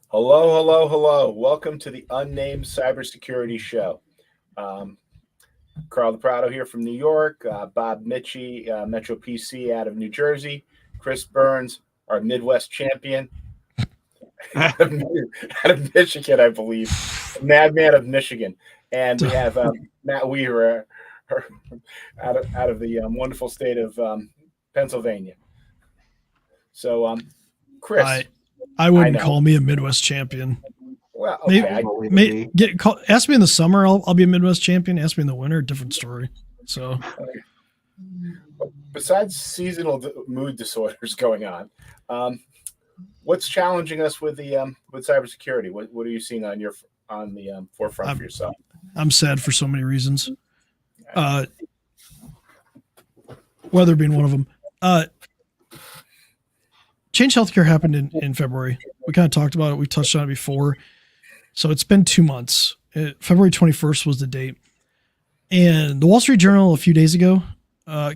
Hello, hello, hello. Welcome to the Unnamed Cybersecurity Show. Carl DePrado here from New York, Bob Mitchie, Metro PC out of New Jersey, Chris Burns, our Midwest champion out of Michigan, I believe, Madman of Michigan. And we have Matt Weaver out of the wonderful state of Pennsylvania. So, Chris. I wouldn't call me a Midwest champion. Well, okay. Ask me in the summer, I'll be a Midwest champion. Ask me in the winter, different story. So, besides seasonal mood disorders going on, what's challenging us with the with cybersecurity? What are you seeing on the forefront for yourself? I'm sad for so many reasons. Weather being one of them. Change Healthcare happened in February. We kind of talked about it. We touched on it before. So it's been 2 months. February 21st was the date. And the Wall Street Journal a few days ago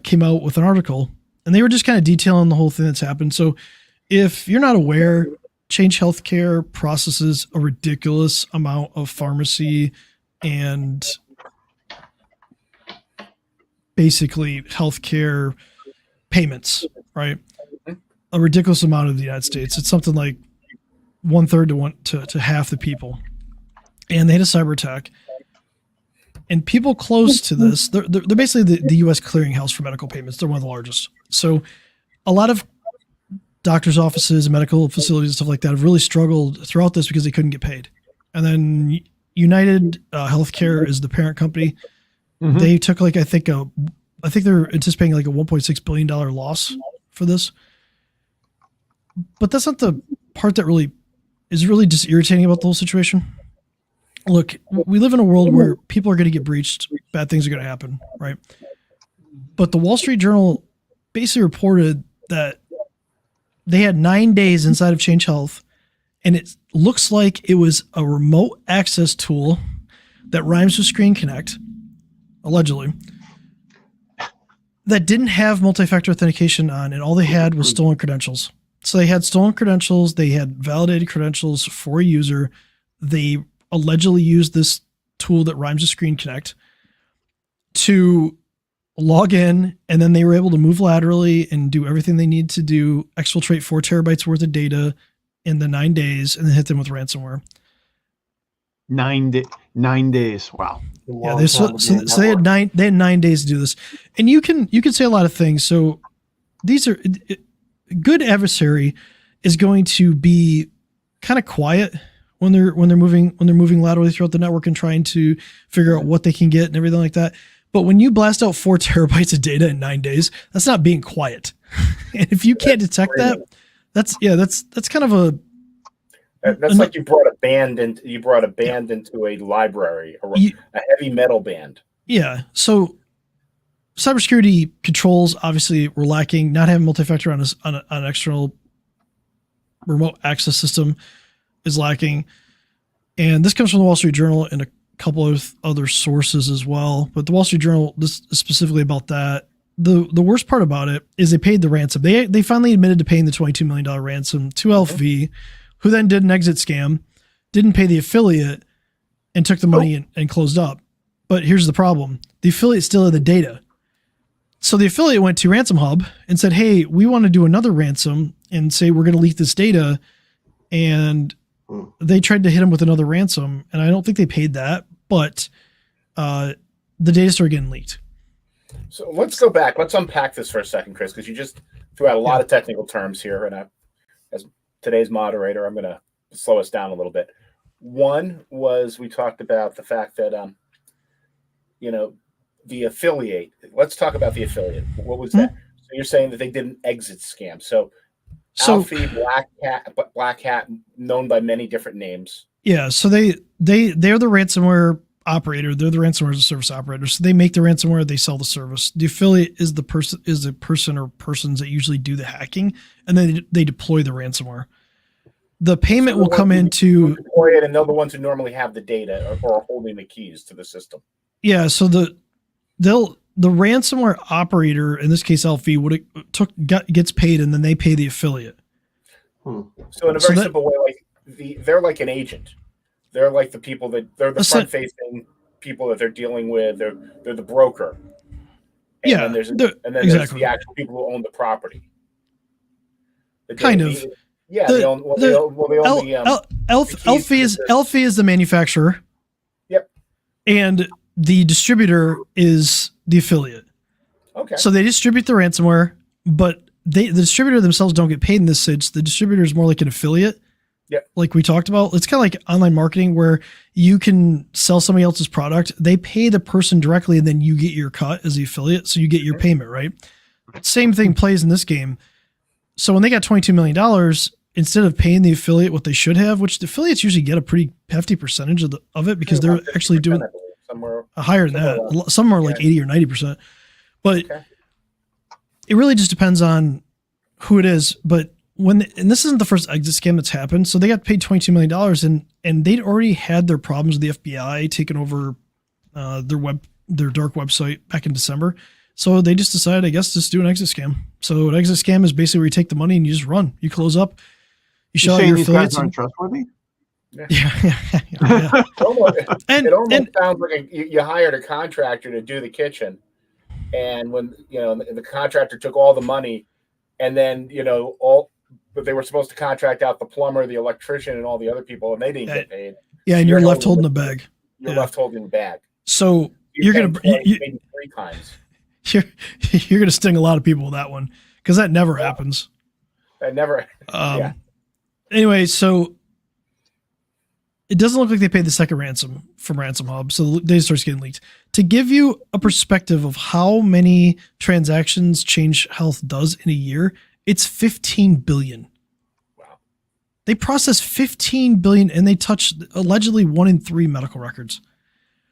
came out with an article, and they were just kind of detailing the whole thing that's happened. So if you're not aware, Change Healthcare processes a ridiculous amount of pharmacy and basically healthcare payments, right? A ridiculous amount of the United States. It's something like 1/3 to half the people. And they had a cyber attack. And people close to this, they're basically the U.S. clearinghouse for medical payments. They're one of the largest. So a lot of doctors' offices and medical facilities and stuff like that have really struggled throughout this because they couldn't get paid. And then United Healthcare is the parent company. Mm-hmm. They took I think they're anticipating like a $1.6 billion loss for this. But that's not the part that really is really just irritating about the whole situation. Look, we live in a world where people are going to get breached. Bad things are going to happen, right? But the Wall Street Journal basically reported that they had 9 days inside of Change Health, and it looks like it was a remote access tool that rhymes with Screen Connect, allegedly, that didn't have multi-factor authentication on, and all they had was stolen credentials. So they had stolen credentials. They had validated credentials for a user. They allegedly used this tool that rhymes with Screen Connect to log in, and then they were able to move laterally and do everything they need to do, exfiltrate 4 terabytes worth of data in the 9 days, and then hit them with ransomware. 9 days. Wow. Yeah. They had 9 days to do this, and you can say a lot of things. So these are. Good adversary is going to be kind of quiet when they're moving laterally throughout the network and trying to figure out what they can get and everything like that. But when you blast out 4 terabytes of data in 9 days, that's not being quiet. And if you can't detect that, that's kind of a. That's like you brought a band into a library, a heavy metal band. Yeah. So. Cybersecurity controls obviously were lacking. Not having multi-factor on an external remote access system is lacking, and this comes from the Wall Street Journal and a couple of other sources as well. But the Wall Street Journal, this is specifically about that. The worst part about it is they paid the ransom. They finally admitted to paying the $22 million ransom to LV, who then did an exit scam, didn't pay the affiliate, and took the money and closed up. But here's the problem: the affiliate still had the data. So the affiliate went to Ransom Hub and said, hey, we want to do another ransom and say we're going to leak this data. And they tried to hit him with another ransom. And I don't think they paid that, but the data started getting leaked. So let's go back. Let's unpack this for a second, Chris, because you just threw out a lot of technical terms here. And as today's moderator, I'm going to slow us down a little bit. One was we talked about the fact that, the affiliate. Let's talk about the affiliate. What was that? So you're saying that they did an exit scam. So Alfie, Black Hat, known by many different names. Yeah. So they're the ransomware operator. They're the ransomware as a service operator. So they make the ransomware. They sell the service. The affiliate is the person or persons that usually do the hacking, and then they deploy the ransomware. The payment will come into deploy it, and they're the ones who normally have the data or are holding the keys to the system. Yeah. So the ransomware operator, in this case LV, gets paid, and then they pay the affiliate. So in a very simple way, like they're like an agent. They're like the people they're the Essen- front facing people that they're dealing with. They're the broker, and Yeah, then there's exactly. the actual people who own the property. Kind of. They The own the they own the keys to the Elfie is the manufacturer. Yep. And the distributor is the affiliate. Okay. So they distribute the ransomware, but the distributor themselves don't get paid in this stage. The distributor is more like an affiliate. Yep. Like we talked about. It's kind of like online marketing where you can sell somebody else's product. They pay the person directly and then you get your cut as the affiliate. So you get your payment, right? Same thing plays in this game. So when they got $22 million, instead of paying the affiliate what they should have, which the affiliates usually get a pretty hefty percentage of it because they're actually doing somewhere higher than that. Some are like 80 or 90%. But it really just depends on who it is. But and this isn't the first exit scam that's happened. So they got paid $22 million and they'd already had their problems with the FBI taking over their dark website back in December. So they just decided, I guess, just do an exit scam. So an exit scam is basically where you take the money and you just run. You close up. You show out your affiliates. Guys aren't trustworthy? Yeah. It almost sounds like you hired a contractor to do the kitchen, and when the contractor took all the money, and then but they were supposed to contract out the plumber, the electrician, and all the other people, and they didn't get paid. Yeah, and you're left holding the bag. You're left holding the bag. So you're gonna maybe 3 times. You're gonna sting a lot of people with that one because that never happens. That never. Anyway, so it doesn't look like they paid the second ransom from Ransom Hub, so the data starts getting leaked. To give you a perspective of how many transactions Change Health does in a year, it's 15 billion. Wow. They process 15 billion and they touch allegedly 1 in 3 medical records.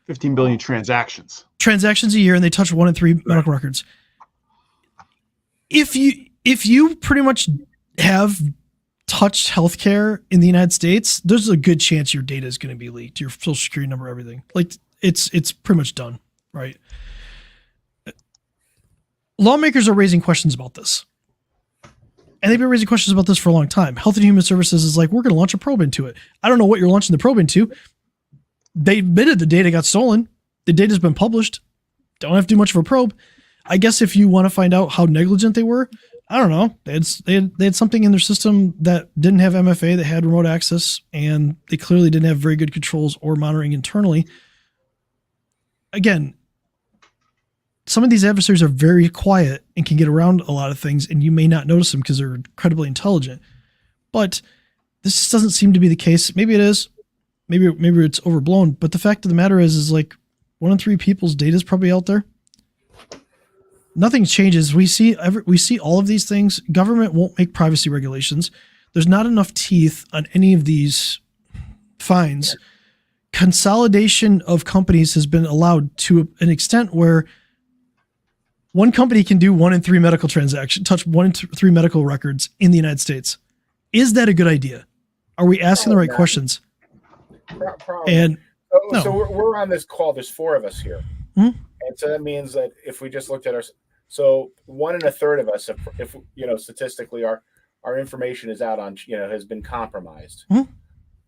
15 billion transactions a year, and they touch 1 in 3 medical records. If you pretty much have touched healthcare in the United States, there's a good chance your data is going to be leaked, your social security number, everything. Like it's pretty much done, right? Lawmakers are raising questions about this. And they've been raising questions about this for a long time. Health and Human Services is like, we're going to launch a probe into it. I don't know what you're launching the probe into. They admitted the data got stolen. The data's been published. Don't have to do much of a probe. I guess if you want to find out how negligent they were, I don't know. They had something in their system that didn't have MFA, that had remote access, and they clearly didn't have very good controls or monitoring internally. Again, some of these adversaries are very quiet and can get around a lot of things, and you may not notice them because they're incredibly intelligent. But this just doesn't seem to be the case. Maybe it is. Maybe it's overblown. But the fact of the matter is like 1 in 3 people's data is probably out there. Nothing changes. We see all of these things. Government won't make privacy regulations. There's not enough teeth on any of these fines. Consolidation of companies has been allowed to an extent where one company can do 1 in 3 medical transactions, touch 1 in 3 medical records in the United States. Is that a good idea? Are we asking the right questions? Probably. And so we're on this call. There's 4 of us here, and so that means that if we just looked at so 1 1/3 of us, if statistically our information is out on has been compromised.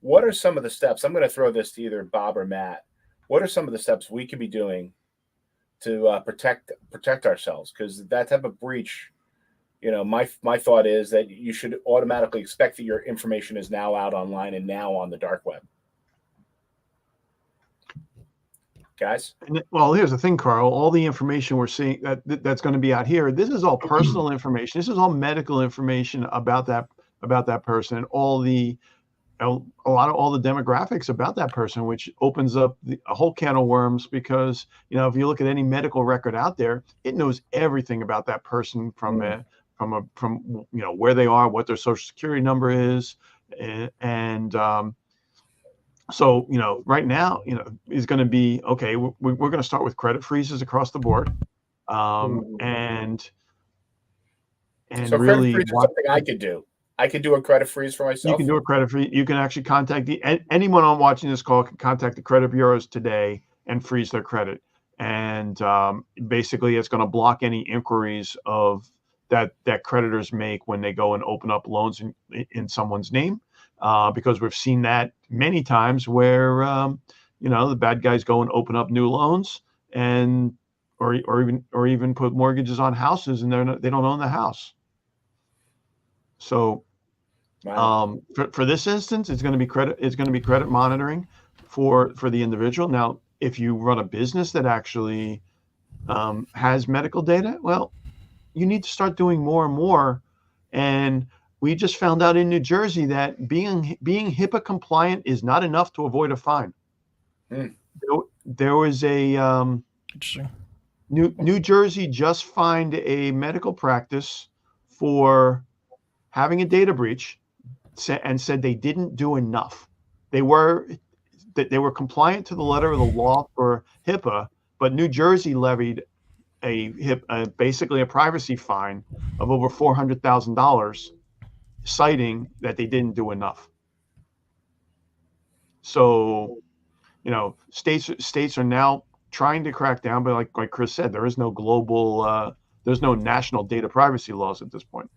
What are some of the steps? I'm going to throw this to either Bob or Matt. What are some of the steps we could be doing to protect ourselves? Because that type of breach, my thought is that you should automatically expect that your information is now out online and now on the dark web. Guys? Well, here's the thing, Carl. All the information we're seeing that's going to be out here, this is all personal information. This is all medical information about that person, and a lot of all the demographics about that person, which opens up a whole can of worms. Because if you look at any medical record out there, it knows everything about that person from where they are, what their social security number is, and so, right now, is going to be, okay, we're going to start with credit freezes across the board. And so really credit freeze is something I could do. I could do a credit freeze for myself. You can do a credit freeze. You can actually contact anyone on watching this call can contact the credit bureaus today and freeze their credit. And basically, it's going to block any inquiries of that creditors make when they go and open up loans in someone's name. because we've seen that many times where the bad guys go and open up new loans and or even put mortgages on houses and they don't own the house. So Wow. for this instance, it's going to be credit monitoring for the individual. Now, if you run a business that actually has medical data, well, you need to start doing more and more. And we just found out in New Jersey that being HIPAA compliant is not enough to avoid a fine. Mm. There was a Interesting. New Jersey just fined a medical practice for having a data breach and said they didn't do enough. They were compliant to the letter of the law for HIPAA, but New Jersey levied basically a privacy fine of over $400,000, citing that they didn't do enough. So, states are now trying to crack down, but like Chris said, there is no there's no national data privacy laws at this point.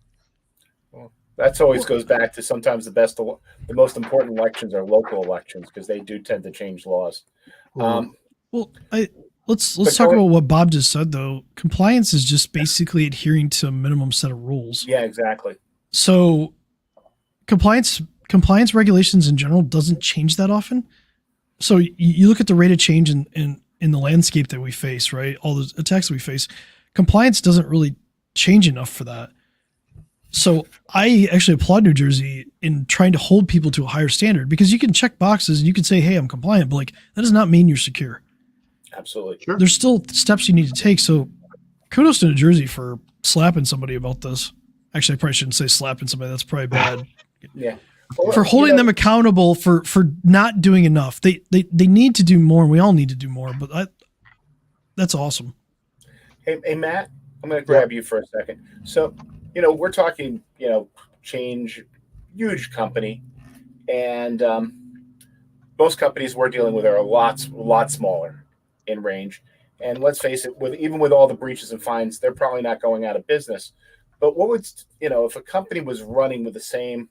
Well, that's always goes back to sometimes the most important elections are local elections because they do tend to change laws. Well, let's talk about what Bob just said though. Compliance is just basically adhering to a minimum set of rules. Yeah, exactly. So compliance regulations in general doesn't change that often. So you look at the rate of change in the landscape that we face, right? All the attacks that we face, compliance doesn't really change enough for that. So I actually applaud New Jersey in trying to hold people to a higher standard because you can check boxes and you can say, hey, I'm compliant, but that does not mean you're secure. Absolutely. Sure. There's still steps you need to take. So kudos to New Jersey for slapping somebody about this. Actually, I probably shouldn't say slapping somebody. That's probably bad. Yeah. For holding them accountable for not doing enough. They need to do more, and we all need to do more, but that's awesome. Hey, Matt, I'm going to grab you for a second. So, we're talking, change, huge company, and most companies we're dealing with are a lot smaller in range. And let's face it, even with all the breaches and fines, they're probably not going out of business. But what would, if a company was running with the same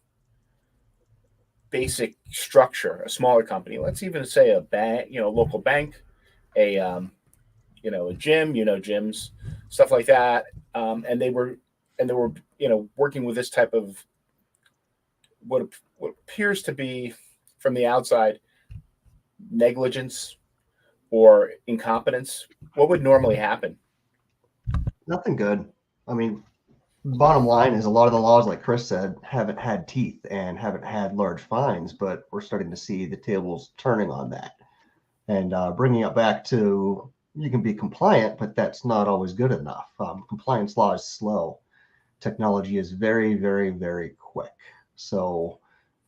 basic structure, a smaller company, let's even say a bank, local bank, a gym, gyms, stuff like that, and they were working with this type of what appears to be from the outside negligence or incompetence. What would normally happen? Nothing good. I mean, bottom line is a lot of the laws, like Chris said, haven't had teeth and haven't had large fines, but we're starting to see the tables turning on that. And bringing it back to, you can be compliant, but that's not always good enough. Compliance law is slow. Technology is very, very, very quick. So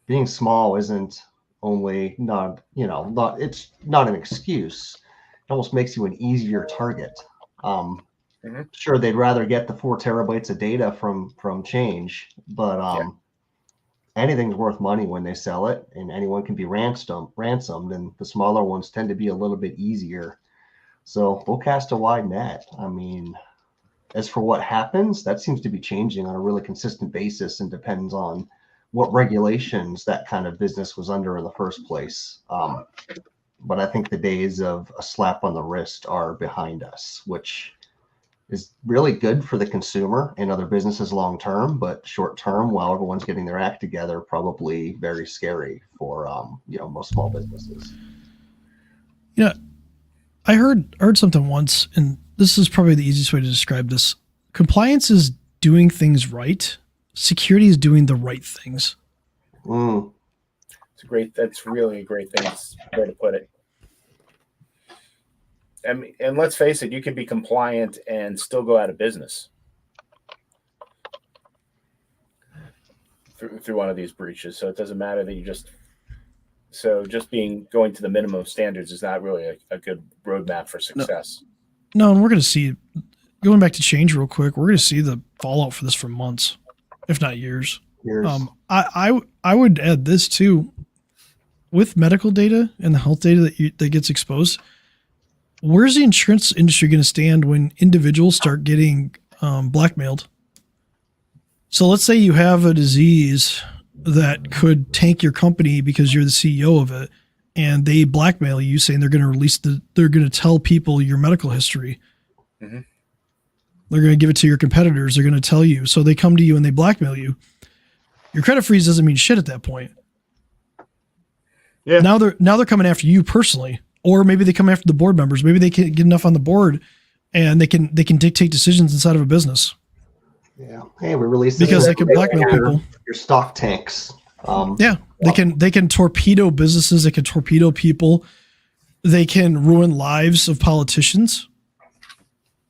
being small isn't only it's not an excuse. It almost makes you an easier target. Sure, they'd rather get the 4 terabytes of data from change, but anything's worth money when they sell it, and anyone can be ransomed, and the smaller ones tend to be a little bit easier. So we'll cast a wide net. I mean, as for what happens, that seems to be changing on a really consistent basis and depends on what regulations that kind of business was under in the first place. But I think the days of a slap on the wrist are behind us, which is really good for the consumer and other businesses long term, but short term, while everyone's getting their act together, probably very scary for most small businesses. I heard something once, and this is probably the easiest way to describe this. Compliance is doing things right. Security is doing the right things. That's really a great thing, way to put it. And let's face it, you could be compliant and still go out of business through one of these breaches. So it doesn't matter that going to the minimum standards is not really a good roadmap for success. No, and we're going to see, going back to change real quick, we're going to see the fallout for this for months, if not years. I would add this too, with medical data and the health data that gets exposed. Where's the insurance industry going to stand when individuals start getting blackmailed? So let's say you have a disease that could tank your company because you're the CEO of it, and they blackmail you saying they're going to they're going to tell people your medical history. Mm-hmm. They're going to give it to your competitors. They're going to tell you. So they come to you and they blackmail you. Your credit freeze doesn't mean shit at that point. Yeah. Now they're coming after you personally, or maybe they come after the board members. Maybe they can get enough on the board, and they can dictate decisions inside of a business. Yeah. Hey, we released because they can blackmail people. Your stock tanks. They can torpedo businesses. They can torpedo people. They can ruin lives of politicians.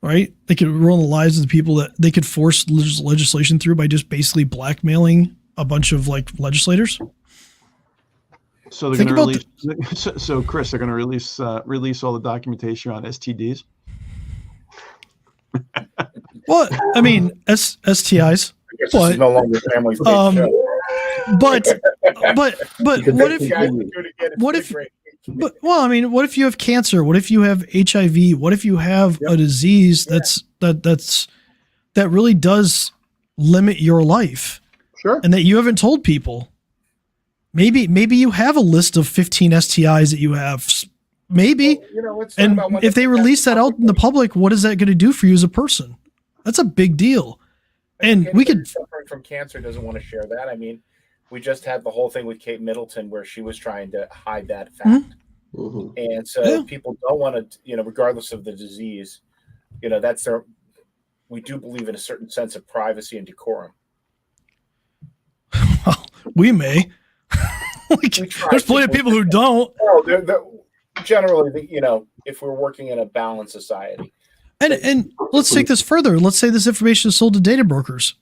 Right? They could ruin the lives of the people that they could force legislation through by just basically blackmailing a bunch of like legislators. So they're going to release. So Chris, they're going to release all the documentation on STDs. Well, I mean, STIs. This is no longer family show. But what if you have cancer? What if you have HIV? What if you have a disease that really does limit your life? Sure. And that you haven't told people. Maybe you have a list of 15 STIs that you have. Maybe. Well, and if they release that out in the public, what is that going to do for you as a person? That's a big deal. And we could suffering from cancer doesn't want to share that. I mean, we just had the whole thing with Kate Middleton where she was trying to hide that fact. Mm-hmm. And so people don't want to, regardless of the disease, that's we do believe in a certain sense of privacy and decorum. Well, we may. There's plenty of people who don't. Generally, if we're working in a balanced society. And let's take this further. Let's say this information is sold to data brokers.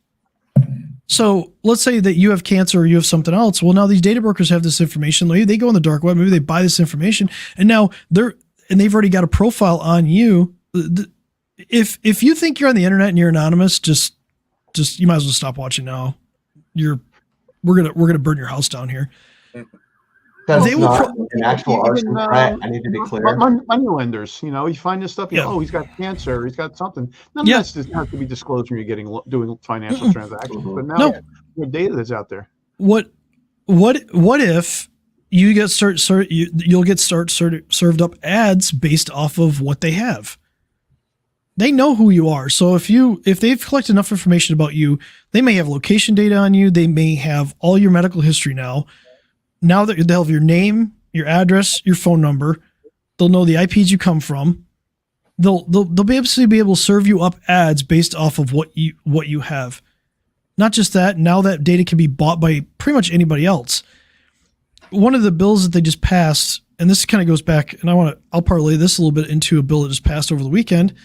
So let's say that you have cancer or you have something else. Well, now these data brokers have this information. Maybe they go on the dark web. Maybe they buy this information, and now they've already got a profile on you. If you think you're on the internet and you're anonymous, just you might as well stop watching now. We're gonna burn your house down here. That's not an actual arson threat. I need to be clear. Money lenders, you find this stuff. He's got cancer. He's got something. None of that has to be disclosed when you're doing financial transactions. But now, the data that's out there. What if you get you'll get served up ads based off of what they have? They know who you are. So if they've collected enough information about you, they may have location data on you. They may have all your medical history now. Now that they'll have your name, your address, your phone number, they'll know the IPs you come from. They'll be able to serve you up ads based off of what you have. Not just that, now that data can be bought by pretty much anybody else. One of the bills that they just passed, and this kind of goes back, and I'll parlay this a little bit into a bill that just passed over the weekend,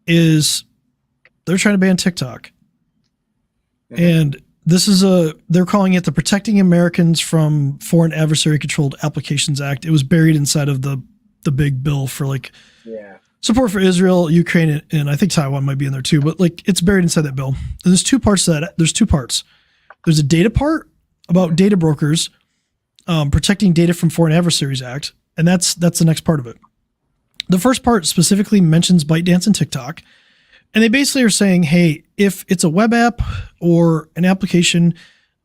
is they're trying to ban TikTok. Mm-hmm. And this is they're calling it the Protecting Americans from Foreign Adversary Controlled Applications Act. It was buried inside of the big bill for support for Israel, Ukraine, and I think Taiwan might be in there too, but it's buried inside that bill. And there's two parts to that. There's two parts. There's a data part about data brokers protecting data from Foreign Adversaries Act, and that's the next part of it. The first part specifically mentions ByteDance and TikTok. And they basically are saying, hey, if it's a web app or an application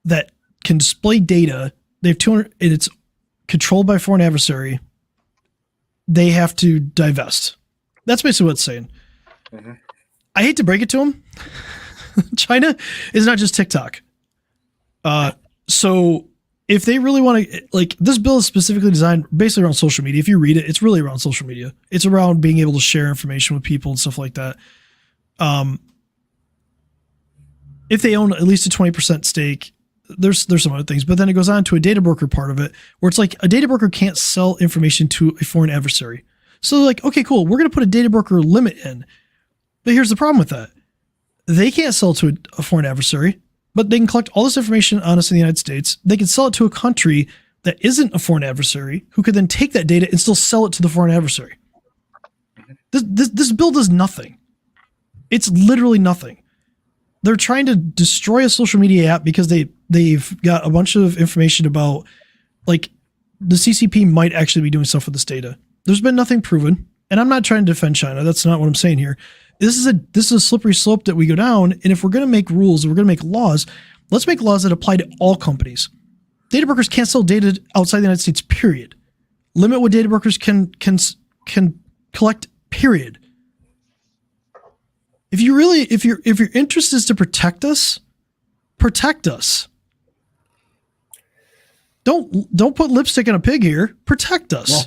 that can display data, they have 200, and it's controlled by a foreign adversary, they have to divest. That's basically what it's saying. Mm-hmm. I hate to break it to them. China is not just TikTok. So if they really want to, this bill is specifically designed basically around social media. If you read it, it's really around social media. It's around being able to share information with people and stuff like that. If they own at least a 20% stake, there's some other things, but then it goes on to a data broker part of it where it's a data broker can't sell information to a foreign adversary. So they're okay, cool. We're going to put a data broker limit in, but here's the problem with that. They can't sell to a foreign adversary, but they can collect all this information on us in the United States. They can sell it to a country that isn't a foreign adversary who could then take that data and still sell it to the foreign adversary. This bill does nothing. It's literally nothing. They're trying to destroy a social media app because they've got a bunch of information about the CCP might actually be doing stuff with this data. There's been nothing proven, and I'm not trying to defend China. That's not what I'm saying here. This is a slippery slope that we go down, and if we're going to make rules, we're going to make laws, let's make laws that apply to all companies. Data brokers can't sell data outside the United States, period. Limit what data brokers can collect, period. If your interest is to protect us, protect us. Don't put lipstick on a pig here. Protect us. Yeah.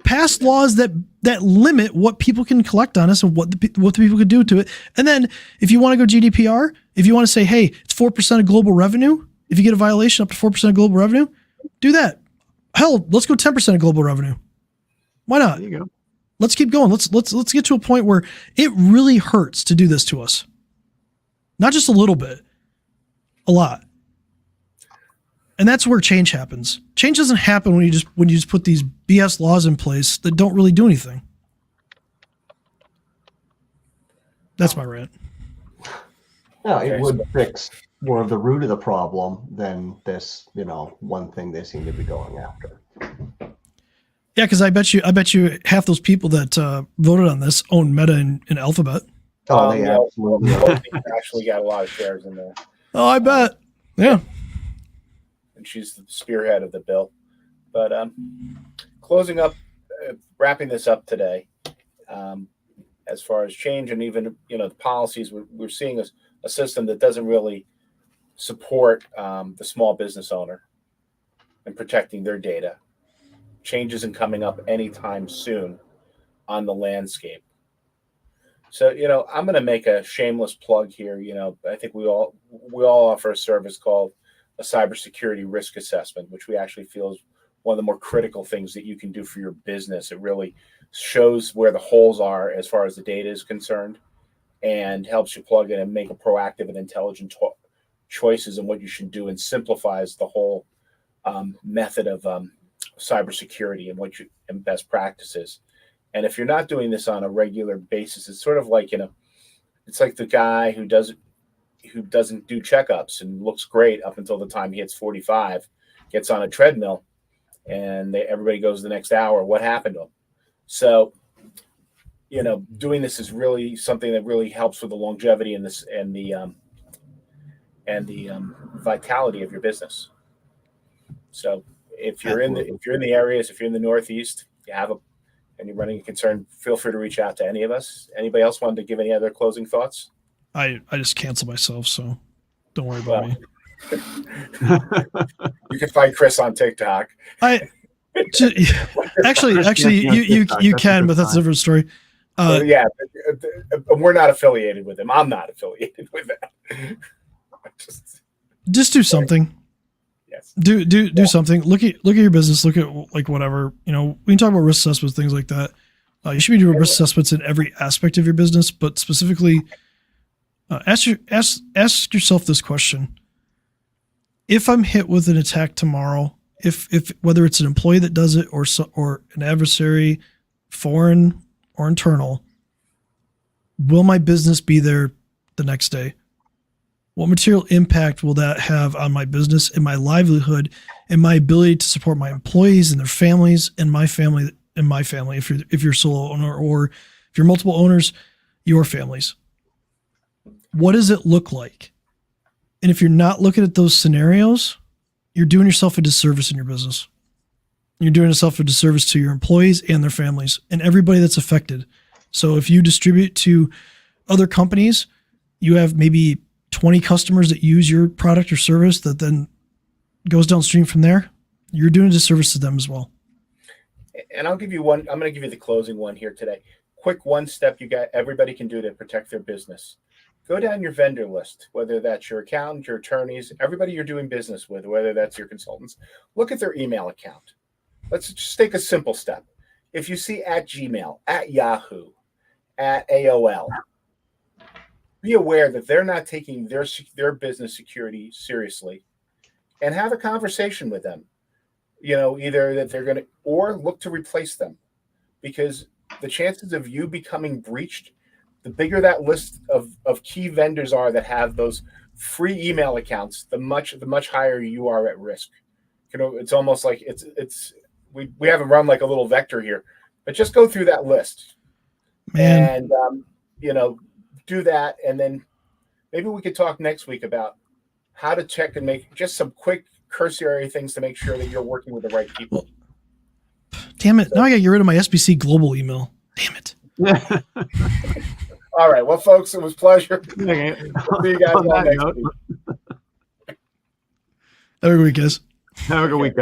Pass laws that limit what people can collect on us and what the people can do to it. And then if you want to go GDPR, if you want to say, hey, it's 4% of global revenue, if you get a violation up to 4% of global revenue, do that. Hell, let's go 10% of global revenue. Why not? There you go. Let's keep going. Let's get to a point where it really hurts to do this to us. Not just a little bit, a lot. And that's where change happens. Change doesn't happen when you just put these BS laws in place that don't really do anything. That's my rant. No, it would fix more of the root of the problem than this, one thing they seem to be going after. Yeah, because I bet you half those people that voted on this own Meta and Alphabet. Oh, they absolutely actually got a lot of shares in there. Oh, I bet. Yeah. And she's the spearhead of the bill. But closing up, wrapping this up today, as far as change and even the policies, we're seeing a system that doesn't really support the small business owner and protecting their data. Change isn't coming up anytime soon on the landscape. So, I'm going to make a shameless plug here. I think we all offer a service called a cybersecurity risk assessment, which we actually feel is one of the more critical things that you can do for your business. It really shows where the holes are as far as the data is concerned and helps you plug in and make a proactive and intelligent choices in what you should do and simplifies the whole method of cybersecurity and best practices. And if you're not doing this on a regular basis, it's sort of like, it's like the guy who doesn't do checkups and looks great up until the time he hits 45, gets on a treadmill, and everybody goes the next hour. What happened to him? So, doing this is really something that really helps with the longevity and the vitality of your business. So, if you're in the areas, if you're in the Northeast, and you're running a concern, feel free to reach out to any of us. Anybody else wanted to give any other closing thoughts? I just canceled myself, so don't worry about me. You can find Chris on TikTok. Actually, you can, but that's a different story. Yeah, we're not affiliated with him. I'm not affiliated with him. Just do something. Yes. Do something. Look at your business. Look at like whatever. We can talk about risk assessments, things like that. You should be doing risk assessments in every aspect of your business, but specifically, ask yourself this question: if I'm hit with an attack tomorrow, if whether it's an employee that does it or an adversary, foreign or internal, will my business be there the next day? What material impact will that have on my business and my livelihood and my ability to support my employees and their families and my family if you're a solo owner, or if you're multiple owners, your families? What does it look like? And if you're not looking at those scenarios, you're doing yourself a disservice in your business. You're doing yourself a disservice to your employees and their families and everybody that's affected. So if you distribute to other companies, you have maybe 20 customers that use your product or service that then goes downstream from there. You're doing a disservice to them as well. And I'll give you one. I'm going to give you the closing one here today. Quick one step everybody can do to protect their business. Go down your vendor list, whether that's your accountant, your attorneys, everybody you're doing business with, whether that's your consultants. Look at their email account. Let's just take a simple step. If you see at Gmail, at Yahoo, at AOL, be aware that they're not taking their business security seriously, and have a conversation with them. Either that they're going to, or look to replace them, because the chances of you becoming breached, the bigger that list of key vendors are that have those free email accounts, the much higher you are at risk. It's almost like we haven't run like a little vector here, but just go through that list. Man. And do that, and then maybe we could talk next week about how to check and make just some quick cursory things to make sure that you're working with the right people. Damn it. Now I got to get rid of my SBC Global email. Damn it. All right. Well, folks, it was a pleasure. Okay. See you guys On all that next note, week. Have a good week, guys. have a good week, guys.